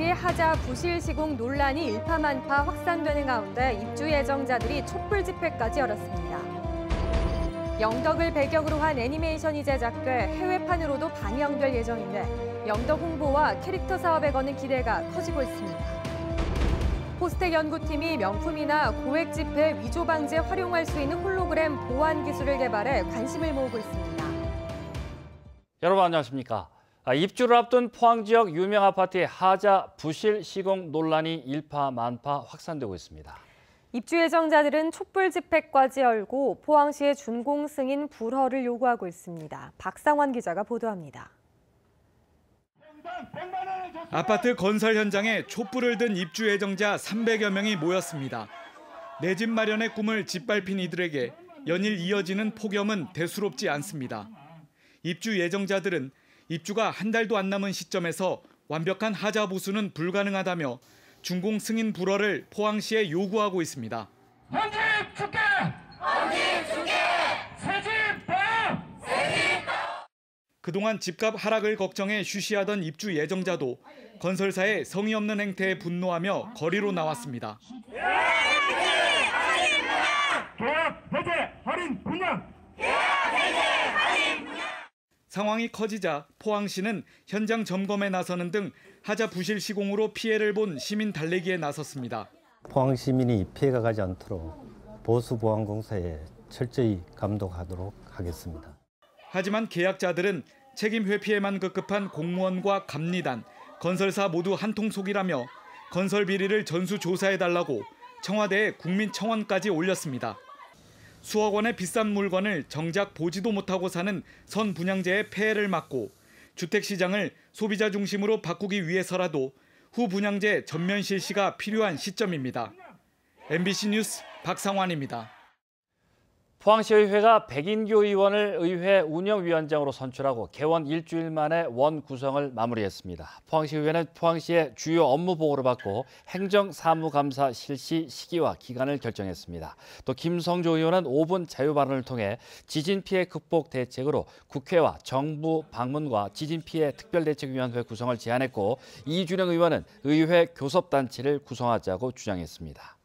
아파트의 하자 부실 시공 논란이 일파만파 확산되는 가운데 입주 예정자들이 촛불 집회까지 열었습니다. 영덕을 배경으로 한 애니메이션이 제작돼 해외판으로도 방영될 예정인데 영덕 홍보와 캐릭터 사업에 거는 기대가 커지고 있습니다. 포스텍 연구팀이 명품이나 고액 지폐 위조 방지에 활용할 수 있는 홀로그램 보안 기술을 개발해 관심을 모으고 있습니다. 여러분 안녕하십니까? 입주를 앞둔 포항 지역 유명 아파트의 하자 부실 시공 논란이 일파만파 확산되고 있습니다. 입주 예정자들은 촛불 집회까지 열고 포항시의 준공 승인 불허를 요구하고 있습니다. 박상환 기자가 보도합니다. 아파트 건설 현장에 촛불을 든 입주 예정자 300여 명이 모였습니다. 내 집 마련의 꿈을 짓밟힌 이들에게 연일 이어지는 폭염은 대수롭지 않습니다. 입주 예정자들은 입주가 한 달도 안 남은 시점에서 완벽한 하자 보수는 불가능하다며 준공 승인 불허를 포항시에 요구하고 있습니다. 헌집 줄게! 헌집 줄게! 새집 봐! 새집 봐! 그동안 집값 하락을 걱정해 쉬쉬하던 입주 예정자도 건설사의 성의 없는 행태에 분노하며 거리로 나왔습니다. 계약 해제 할인 분양! 상황이 커지자 포항시는 현장 점검에 나서는 등 하자 부실 시공으로 피해를 본 시민 달래기에 나섰습니다. 포항 시민이 피해가 가지 않도록 보수 보안 공사에 철저히 감독하도록 하겠습니다. 하지만 계약자들은 책임 회피에만 급급한 공무원과 감리단, 건설사 모두 한통속이라며 건설 비리를 전수조사해달라고 청와대에 국민청원까지 올렸습니다. 수억 원의 비싼 물건을 정작 보지도 못하고 사는 선 분양자의 폐해를 막고 주택시장을 소비자 중심으로 바꾸기 위해서라도 후 분양제 전면 실시가 필요한 시점입니다. MBC 뉴스 박상환입니다. 포항시의회가 백인교 의원을 의회 운영위원장으로 선출하고 개원 일주일 만에 원 구성을 마무리했습니다. 포항시의회는 포항시의 주요 업무 보고를 받고 행정사무감사 실시 시기와 기간을 결정했습니다. 또 김성조 의원은 5분 자유발언을 통해 지진 피해 극복 대책으로 국회와 정부 방문과 지진 피해 특별대책위원회 구성을 제안했고 이준영 의원은 의회 교섭단체를 구성하자고 주장했습니다.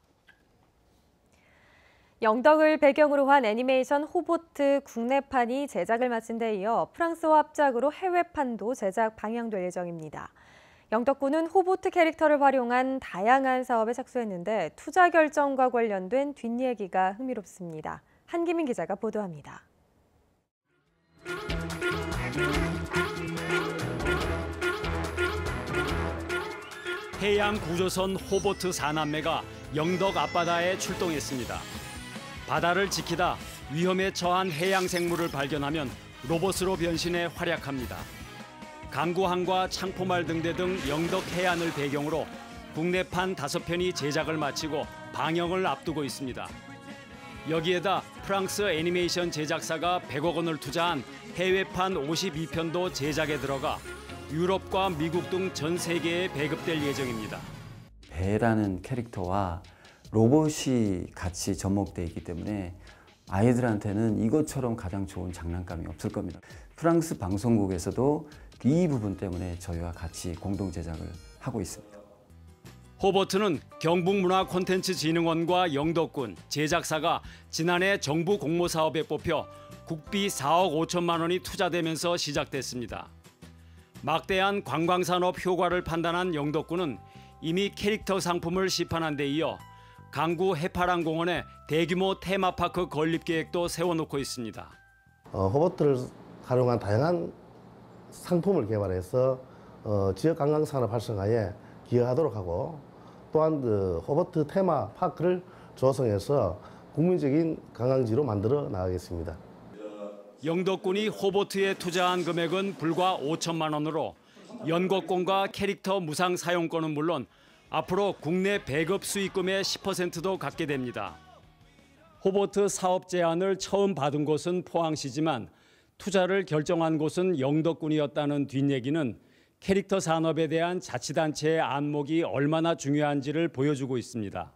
영덕을 배경으로 한 애니메이션 호보트 국내판이 제작을 마친 데 이어 프랑스어 합작으로 해외판도 제작 방영될 예정입니다. 영덕군은 호보트 캐릭터를 활용한 다양한 사업에 착수했는데 투자 결정과 관련된 뒷얘기가 흥미롭습니다. 한기민 기자가 보도합니다. 해양 구조선 호보트 4남매가 영덕 앞바다에 출동했습니다. 바다를 지키다 위험에 처한 해양 생물을 발견하면 로봇으로 변신해 활약합니다. 강구항과 창포말 등대 등 영덕 해안을 배경으로 국내판 5편이 제작을 마치고 방영을 앞두고 있습니다. 여기에다 프랑스 애니메이션 제작사가 100억 원을 투자한 해외판 52편도 제작에 들어가 유럽과 미국 등 전 세계에 배급될 예정입니다. 배라는 캐릭터와 로봇이 같이 접목되어 있기 때문에 아이들한테는 이것처럼 가장 좋은 장난감이 없을 겁니다. 프랑스 방송국에서도 이 부분 때문에 저희와 같이 공동 제작을 하고 있습니다. 호보트는 경북문화콘텐츠진흥원과 영덕군, 제작사가 지난해 정부 공모 사업에 뽑혀 국비 4억 5천만 원이 투자되면서 시작됐습니다. 막대한 관광산업 효과를 판단한 영덕군은 이미 캐릭터 상품을 시판한 데 이어 강구 해파랑공원에 대규모 테마파크 건립 계획도 세워놓고 있습니다. 호보트를 활용한 다양한 상품을 개발해서 지역 관광산업 활성화에 기여하도록 하고 또한 호보트 테마파크를 조성해서 국민적인 관광지로 만들어 나가겠습니다. 영덕군이 호보트에 투자한 금액은 불과 5천만 원으로 연거권과 캐릭터 무상 사용권은 물론 앞으로 국내 배급 수익금의 10%도 갖게 됩니다. 호보트 사업 제안을 처음 받은 곳은 포항시지만 투자를 결정한 곳은 영덕군이었다는 뒷얘기는 캐릭터 산업에 대한 자치단체의 안목이 얼마나 중요한지를 보여주고 있습니다.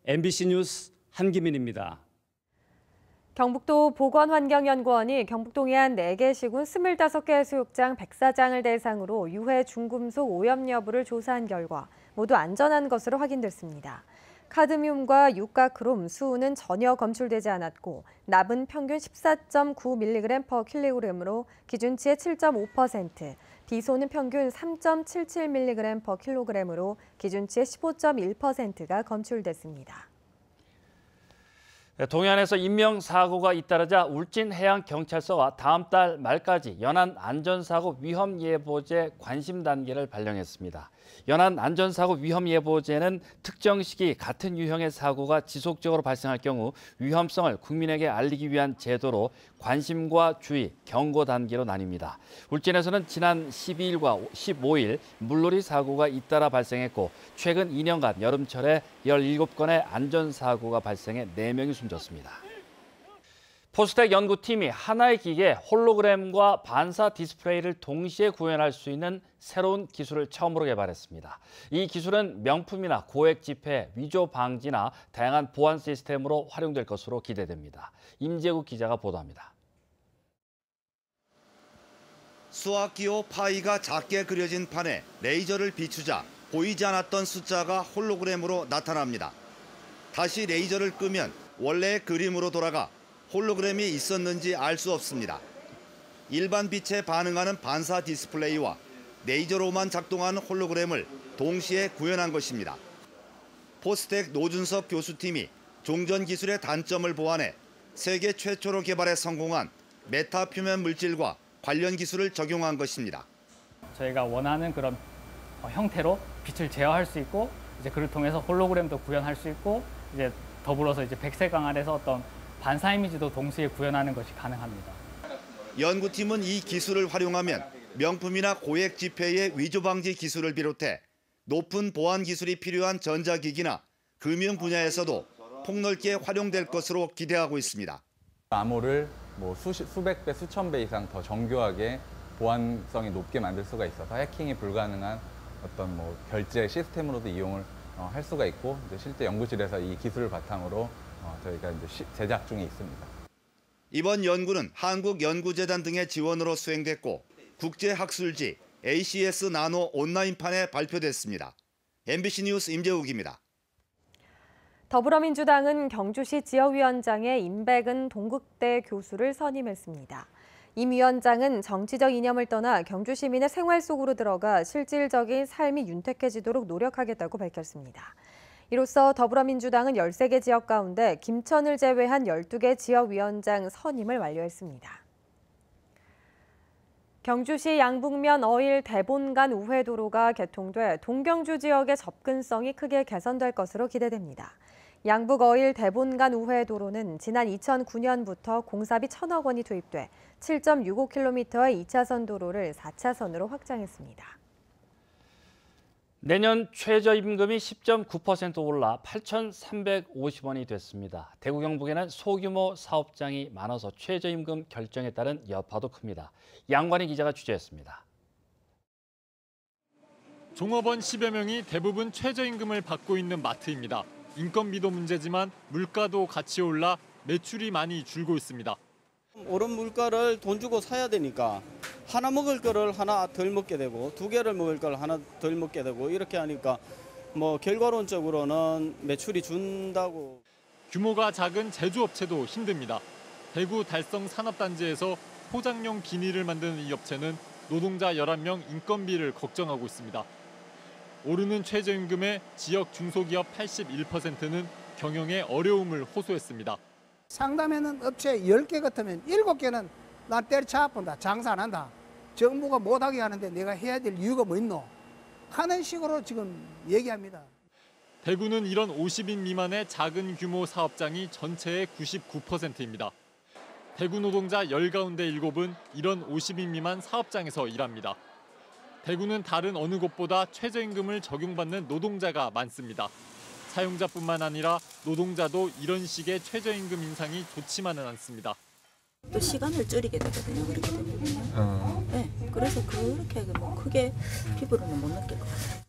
MBC 뉴스 한기민입니다. 경북도 보건환경연구원이 경북 동해안 4개 시군 25개 해수욕장 104장을 대상으로 유해 중금속 오염 여부를 조사한 결과 모두 안전한 것으로 확인됐습니다. 카드뮴과 육가크롬, 수은은 전혀 검출되지 않았고 납은 평균 14.9mg/kg으로 기준치의 7.5%, 비소는 평균 3.77mg/kg으로 기준치의 15.1%가 검출됐습니다. 동해안에서 인명사고가 잇따르자 울진해양경찰서가 다음 달 말까지 연안안전사고 위험예보제 관심 단계를 발령했습니다. 연안안전사고 위험예보제는 특정 시기 같은 유형의 사고가 지속적으로 발생할 경우 위험성을 국민에게 알리기 위한 제도로 관심과 주의, 경고 단계로 나뉩니다. 울진에서는 지난 12일과 15일 물놀이 사고가 잇따라 발생했고 최근 2년간 여름철에 17건의 안전사고가 발생해 4명이 숨졌습니다. 포스텍 연구팀이 하나의 기계에 홀로그램과 반사 디스플레이를 동시에 구현할 수 있는 새로운 기술을 처음으로 개발했습니다. 이 기술은 명품이나 고액 지폐, 위조 방지나 다양한 보안 시스템으로 활용될 것으로 기대됩니다. 임재국 기자가 보도합니다. 수학기호 파이가 작게 그려진 판에 레이저를 비추자 보이지 않았던 숫자가 홀로그램으로 나타납니다. 다시 레이저를 끄면 원래의 그림으로 돌아가 홀로그램이 있었는지 알 수 없습니다. 일반 빛에 반응하는 반사 디스플레이와 레이저로만 작동하는 홀로그램을 동시에 구현한 것입니다. 포스텍 노준석 교수팀이 종전 기술의 단점을 보완해 세계 최초로 개발에 성공한 메타표면 물질과 관련 기술을 적용한 것입니다. 저희가 원하는 그런 형태로 빛을 제어할 수 있고 이제 그를 통해서 홀로그램도 구현할 수 있고 이제 더불어서 이제 백색광 아래서 어떤 반사 이미지도 동시에 구현하는 것이 가능합니다. 연구팀은 이 기술을 활용하면 명품이나 고액 지폐의 위조 방지 기술을 비롯해 높은 보안 기술이 필요한 전자기기나 금융 분야에서도 폭넓게 활용될 것으로 기대하고 있습니다. 암호를 수백 배, 수천 배 이상 더 정교하게 보안성이 높게 만들 수가 있어서 해킹이 불가능한 어떤 결제 시스템으로도 이용을 할 수가 있고 이제 실제 연구실에서 이 기술을 바탕으로 저희가 이제 제작 중에 있습니다. 이번 연구는 한국연구재단 등의 지원으로 수행됐고 국제학술지 ACS 나노 온라인판에 발표됐습니다. MBC 뉴스 임재욱입니다. 더불어민주당은 경주시 지역위원장에 임백은 동국대 교수를 선임했습니다. 임 위원장은 정치적 이념을 떠나 경주 시민의 생활 속으로 들어가 실질적인 삶이 윤택해지도록 노력하겠다고 밝혔습니다. 이로써 더불어민주당은 13개 지역 가운데 김천을 제외한 12개 지역위원장 선임을 완료했습니다. 경주시 양북면 어일 대본간 우회도로가 개통돼 동경주 지역의 접근성이 크게 개선될 것으로 기대됩니다. 양북 어일 대본간 우회도로는 지난 2009년부터 공사비 1,000억 원이 투입돼 7.65km의 2차선 도로를 4차선으로 확장했습니다. 내년 최저임금이 10.9% 올라 8,350원이 됐습니다. 대구 경북에는 소규모 사업장이 많아서 최저임금 결정에 따른 여파도 큽니다. 양관희 기자가 취재했습니다. 종업원 10여 명이 대부분 최저임금을 받고 있는 마트입니다. 인건비도 문제지만 물가도 같이 올라 매출이 많이 줄고 있습니다. 오른 물가를 돈 주고 사야 되니까 하나 먹을 거를 하나 덜 먹게 되고 2개를 먹을 걸 하나 덜 먹게 되고 이렇게 하니까 결과론적으로는 매출이 준다고. 규모가 작은 제조업체도 힘듭니다. 대구 달성 산업단지에서 포장용 비닐을 만드는 이 업체는 노동자 11명 인건비를 걱정하고 있습니다. 오르는 최저임금에 지역 중소기업 81%는 경영에 어려움을 호소했습니다. 상담에는 업체 10개 같으면 7개는 나 때려쳐 본다. 장사 안 한다. 정부가 못하게 하는데 내가 해야 될 이유가 뭐 있노? 하는 식으로 지금 얘기합니다. 대구는 이런 50인 미만의 작은 규모 사업장이 전체의 99%입니다. 대구 노동자 10 가운데 7은 이런 50인 미만 사업장에서 일합니다. 대구는 다른 어느 곳보다 최저임금을 적용받는 노동자가 많습니다. 사용자뿐만 아니라 노동자도 이런 식의 최저임금 인상이 좋지만은 않습니다. 또 시간을 줄이게 되거든요. 그렇게 되거든요. 네, 그래서 그렇게 크게 피부로는 못 느낄 것 같아요.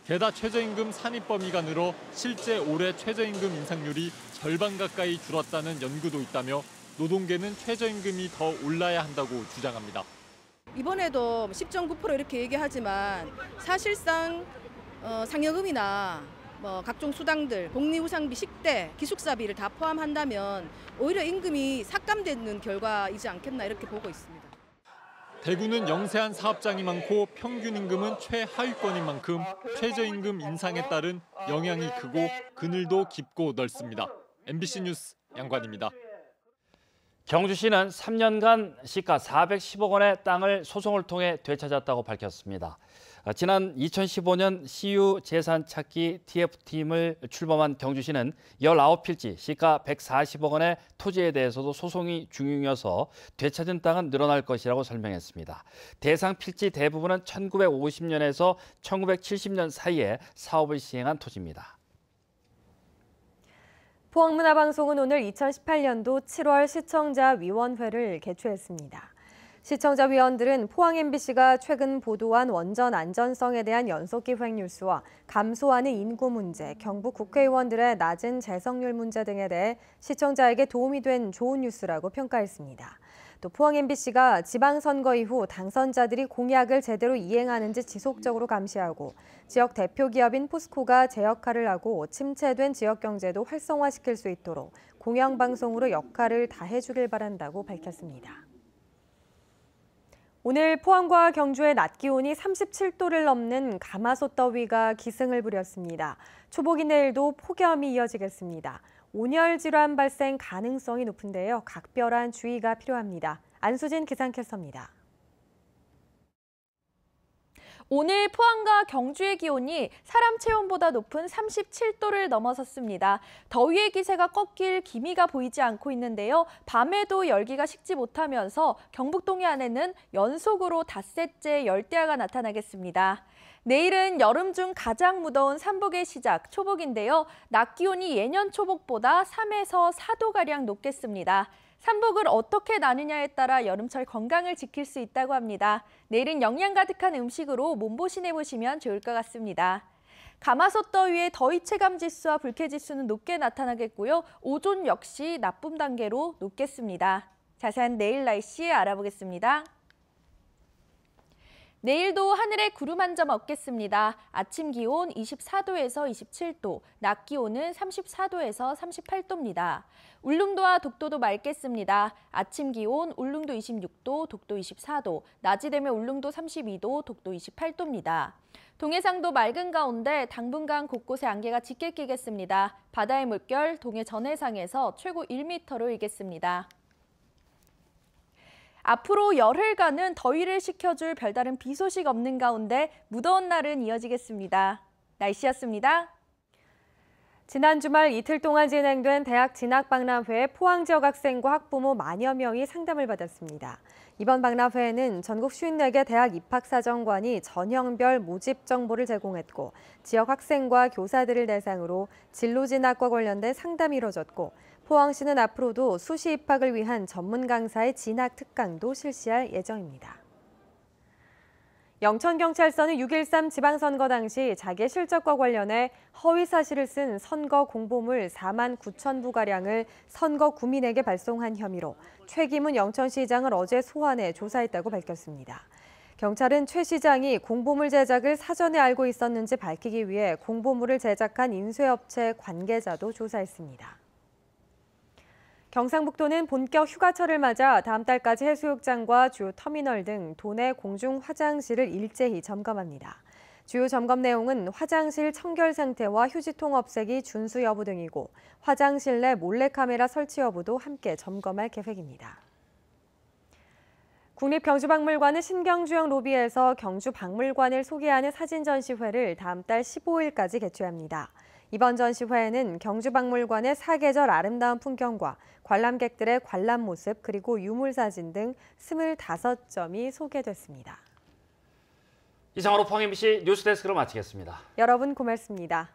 게다 최저임금 산입 범위가 늘어 실제 올해 최저임금 인상률이 절반 가까이 줄었다는 연구도 있다며 노동계는 최저임금이 더 올라야 한다고 주장합니다. 이번에도 10.9% 이렇게 얘기하지만 사실상 상여금이나 각종 수당들, 복리후상비, 식대, 기숙사비를 다 포함한다면 오히려 임금이 삭감되는 결과이지 않겠나 이렇게 보고 있습니다. 대구는 영세한 사업장이 많고 평균 임금은 최하위권인 만큼 최저임금 인상에 따른 영향이 크고 그늘도 깊고 넓습니다. MBC 뉴스 양관입니다. 경주시는 3년간 시가 410억 원의 땅을 소송을 통해 되찾았다고 밝혔습니다. 지난 2015년 CU 재산 찾기 TF팀을 출범한 경주시는 19필지 시가 140억 원의 토지에 대해서도 소송이 중이어서 되찾은 땅은 늘어날 것이라고 설명했습니다. 대상 필지 대부분은 1950년에서 1970년 사이에 사업을 시행한 토지입니다. 포항문화방송은 오늘 2018년도 7월 시청자위원회를 개최했습니다. 시청자위원들은 포항 MBC가 최근 보도한 원전 안전성에 대한 연속기획 뉴스와 감소하는 인구 문제, 경북 국회의원들의 낮은 재성률 문제 등에 대해 시청자에게 도움이 된 좋은 뉴스라고 평가했습니다. 또 포항 MBC가 지방선거 이후 당선자들이 공약을 제대로 이행하는지 지속적으로 감시하고 지역 대표 기업인 포스코가 제 역할을 하고 침체된 지역 경제도 활성화시킬 수 있도록 공영방송으로 역할을 다해주길 바란다고 밝혔습니다. 오늘 포항과 경주의 낮 기온이 37도를 넘는 가마솥 더위가 기승을 부렸습니다. 초복인 내일도 폭염이 이어지겠습니다. 온열 질환 발생 가능성이 높은데요. 각별한 주의가 필요합니다. 안수진 기상캐스터입니다. 오늘 포항과 경주의 기온이 사람 체온보다 높은 37도를 넘어섰습니다. 더위의 기세가 꺾일 기미가 보이지 않고 있는데요. 밤에도 열기가 식지 못하면서 경북 동해안에는 연속으로 닷새째 열대야가 나타나겠습니다. 내일은 여름 중 가장 무더운 삼복의 시작, 초복인데요. 낮 기온이 예년 초복보다 3에서 4도가량 높겠습니다. 삼복을 어떻게 나누냐에 따라 여름철 건강을 지킬 수 있다고 합니다. 내일은 영양 가득한 음식으로 몸보신해 보시면 좋을 것 같습니다. 가마솥 더위의 더위 체감 지수와 불쾌 지수는 높게 나타나겠고요. 오존 역시 나쁨 단계로 높겠습니다. 자세한 내일 날씨 알아보겠습니다. 내일도 하늘에 구름 한 점 없겠습니다. 아침 기온 24도에서 27도, 낮 기온은 34도에서 38도입니다. 울릉도와 독도도 맑겠습니다. 아침 기온 울릉도 26도, 독도 24도, 낮이 되면 울릉도 32도, 독도 28도입니다. 동해상도 맑은 가운데 당분간 곳곳에 안개가 짙게 끼겠습니다. 바다의 물결 동해 전해상에서 최고 1m로 일겠습니다. 앞으로 열흘간은 더위를 식혀줄 별다른 비 소식 없는 가운데 무더운 날은 이어지겠습니다. 날씨였습니다. 지난 주말 이틀 동안 진행된 대학 진학박람회에 포항 지역 학생과 학부모 만여 명이 상담을 받았습니다. 이번 박람회에는 전국 54개 대학 입학사정관이 전형별 모집 정보를 제공했고 지역 학생과 교사들을 대상으로 진로 진학과 관련된 상담이 이뤄졌고 포항시는 앞으로도 수시 입학을 위한 전문 강사의 진학 특강도 실시할 예정입니다. 영천경찰서는 6.13 지방선거 당시 자기 실적과 관련해 허위 사실을 쓴 선거 공보물 4만 9천 부가량을 선거 구민에게 발송한 혐의로 최기문 영천시장을 어제 소환해 조사했다고 밝혔습니다. 경찰은 최 시장이 공보물 제작을 사전에 알고 있었는지 밝히기 위해 공보물을 제작한 인쇄업체 관계자도 조사했습니다. 경상북도는 본격 휴가철을 맞아 다음 달까지 해수욕장과 주요 터미널 등 도내 공중 화장실을 일제히 점검합니다. 주요 점검 내용은 화장실 청결 상태와 휴지통 없애기 준수 여부 등이고 화장실 내 몰래카메라 설치 여부도 함께 점검할 계획입니다. 국립경주박물관은 신경주역 로비에서 경주박물관을 소개하는 사진 전시회를 다음 달 15일까지 개최합니다. 이번 전시회에는 경주박물관의 사계절 아름다운 풍경과 관람객들의 관람 모습 그리고 유물사진 등 25점이 소개됐습니다. 이상으로 포항 MBC 뉴스데스크를 마치겠습니다. 여러분 고맙습니다.